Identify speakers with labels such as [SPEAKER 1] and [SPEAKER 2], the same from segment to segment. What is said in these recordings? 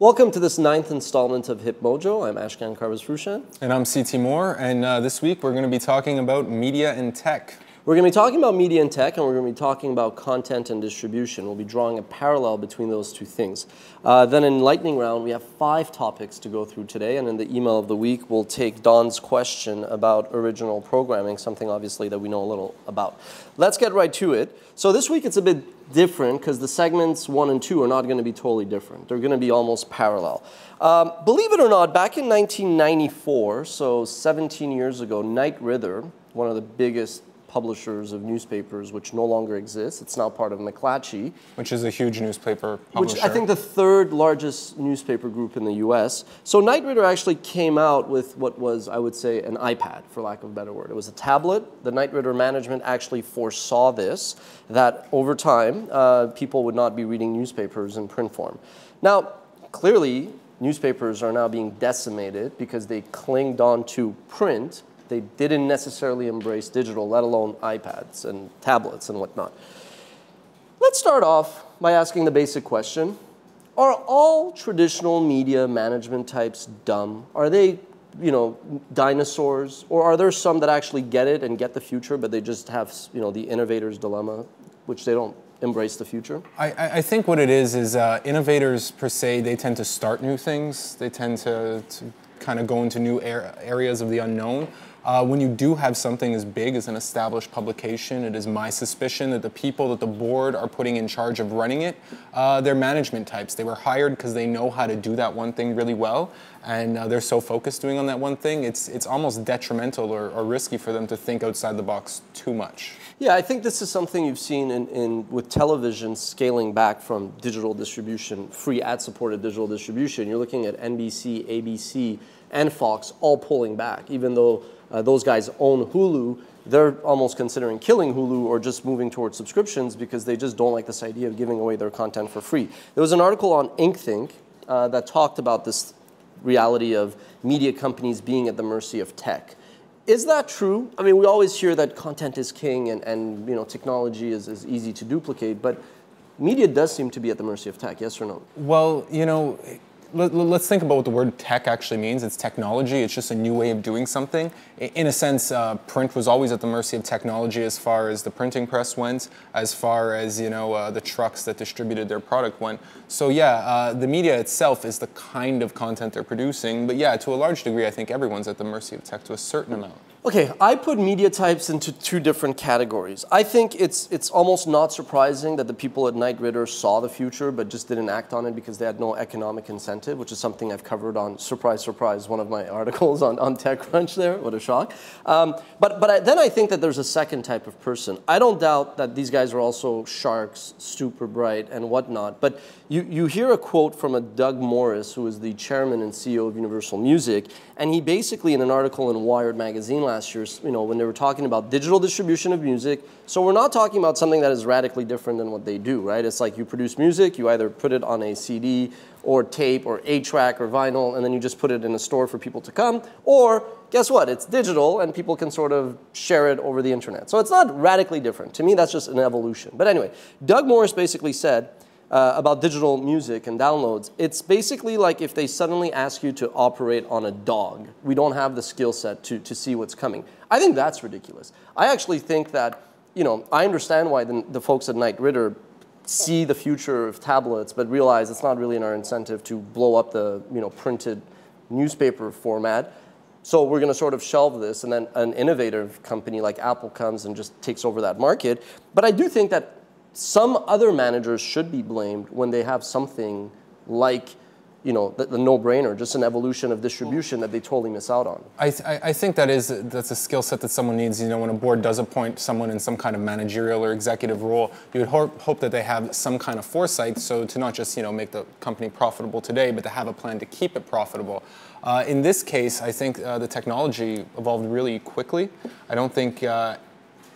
[SPEAKER 1] Welcome to this 9th installment of HipMojo. I'm Ashkan Karbas-Frushan.
[SPEAKER 2] And I'm CT Moore, and this week we're going to be talking about media and tech.
[SPEAKER 1] We're going to be talking about media and tech, and we're going to be talking about content and distribution. We'll be drawing a parallel between those two things. Then in lightning round, we have 5 topics to go through today, and in the email of the week, we'll take Don's question about original programming, something obviously that we know a little about. Let's get right to it. So this week it's a bit different because the segments 1 and 2 are not going to be totally different. They're going to be almost parallel. Believe it or not, back in 1994, so 17 years ago, Knight Ridder, one of the biggest publishers of newspapers, which no longer exists. It's now part of McClatchy.
[SPEAKER 2] Which is a huge newspaper publisher.
[SPEAKER 1] Which I think the 3rd largest newspaper group in the US. So Knight Ridder actually came out with what was, I would say, an iPad, for lack of a better word. It was a tablet. The Knight Ridder management actually foresaw this, that over time, people would not be reading newspapers in print form. Now, clearly, newspapers are now being decimated because they clinged on to print. They didn't necessarily embrace digital, let alone iPads and tablets and whatnot. Let's start off by asking the basic question. Are all traditional media management types dumb? Are they, dinosaurs? Or are there some that actually get it and get the future, but they just have, the innovator's dilemma, which they don't embrace the future?
[SPEAKER 2] I think what it is innovators per se, they tend to start new things. They tend to kind of go into new areas of the unknown. When you do have something as big as an established publication, it is my suspicion that the people that the board are putting in charge of running it, they're management types. They were hired because they know how to do that one thing really well, and they're so focused doing on that one thing, it's almost detrimental or risky for them to think outside the box too much.
[SPEAKER 1] Yeah, I think this is something you've seen with television scaling back from digital distribution, free ad-supported digital distribution. You're looking at NBC, ABC, and Fox all pulling back, even though those guys own Hulu. They're almost considering killing Hulu or just moving towards subscriptions because they just don't like this idea of giving away their content for free. There was an article on InkThink that talked about this reality of media companies being at the mercy of tech. Is that true? I mean, we always hear that content is king and technology is easy to duplicate, but media does seem to be at the mercy of tech, yes or no?
[SPEAKER 2] Well, let's think about what the word tech actually means. It's technology. It's just a new way of doing something. In a sense, print was always at the mercy of technology as far as the printing press went, as far as the trucks that distributed their product went. So yeah, the media itself is the kind of content they're producing. But yeah, to a large degree, I think everyone's at the mercy of tech to a certain amount.
[SPEAKER 1] Okay, I put media types into 2 different categories. I think it's almost not surprising that the people at Knight Ridder saw the future but just didn't act on it because they had no economic incentive, which is something I've covered on, surprise, surprise, one of my articles on TechCrunch there. What a shock. Then I think that there's a second type of person. I don't doubt that these guys are also sharks, super bright, and whatnot, but you hear a quote from a Doug Morris, who is the chairman and CEO of Universal Music, and he basically, in an article in Wired magazine last year, when they were talking about digital distribution of music, so we're not talking about something that is radically different than what they do, right? It's like you produce music, you either put it on a CD or tape or 8-track or vinyl, and then you just put it in a store for people to come, or guess what? It's digital, and people can sort of share it over the internet. So it's not radically different. To me, that's just an evolution. But anyway, Doug Morris basically said, about digital music and downloads, it's basically like if they suddenly ask you to operate on a dog. We don't have the skill set to see what's coming. I think that's ridiculous. I actually think that, I understand why the folks at Knight Ridder see the future of tablets, but realize it's not really in our incentive to blow up the printed newspaper format. So we're going to sort of shelve this, and then an innovative company like Apple comes and just takes over that market. But I do think that some other managers should be blamed when they have something like, the no-brainer, just an evolution of distribution that they totally miss out on.
[SPEAKER 2] I think that's a skill set that someone needs. When a board does appoint someone in some kind of managerial or executive role, you would hope that they have some kind of foresight, so to not just make the company profitable today, but to have a plan to keep it profitable. In this case, I think the technology evolved really quickly. I don't think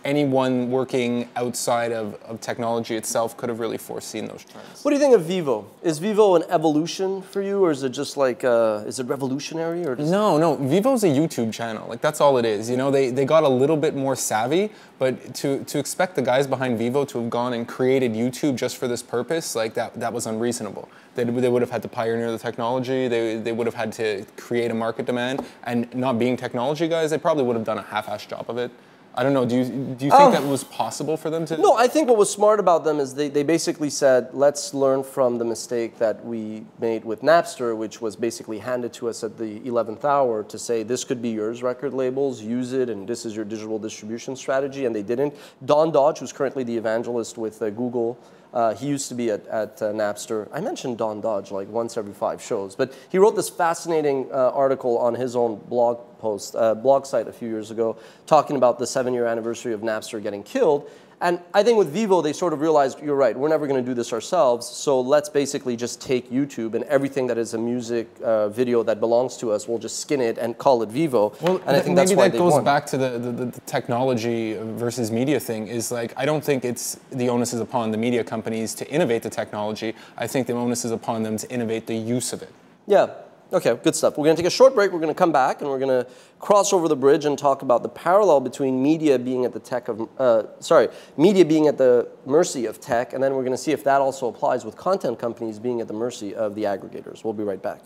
[SPEAKER 2] anyone working outside of technology itself could have really foreseen those trends.
[SPEAKER 1] What do you think of Vivo? Is Vivo an evolution for you, or is it just like, is it revolutionary? Or
[SPEAKER 2] No, Vivo's a YouTube channel. Like, that's all it is. You know, they got a little bit more savvy, but to expect the guys behind Vivo to have gone and created YouTube just for this purpose, like that was unreasonable. They would have had to pioneer the technology, they would have had to create a market demand, and not being technology guys, they probably would have done a half-assed job of it. I don't know, do you think that was possible for them to?
[SPEAKER 1] No, I think what was smart about them is they basically said, let's learn from the mistake that we made with Napster, which was basically handed to us at the 11th hour to say, this could be yours, record labels, use it, and this is your digital distribution strategy, and they didn't. Don Dodge, who's currently the evangelist with Google, he used to be at Napster. I mentioned Don Dodge like once every 5 shows, but he wrote this fascinating article on his own blog site a few years ago, talking about the 7-year anniversary of Napster getting killed. And I think with Vivo, they sort of realized, you're right, we're never going to do this ourselves, so let's basically just take YouTube and everything that is a music video that belongs to us, we'll just skin it and call it Vivo.
[SPEAKER 2] Well,
[SPEAKER 1] and I think that's why
[SPEAKER 2] maybe that goes back to the technology versus media thing. Is like, I don't think it's the onus is upon the media companies to innovate the technology. I think the onus is upon them to innovate the use of it.
[SPEAKER 1] Yeah. Okay, good stuff. We're going to take a short break. We're going to come back and we're going to cross over the bridge and talk about the parallel between media being at the media being at the mercy of tech, and then we're going to see if that also applies with content companies being at the mercy of the aggregators. We'll be right back.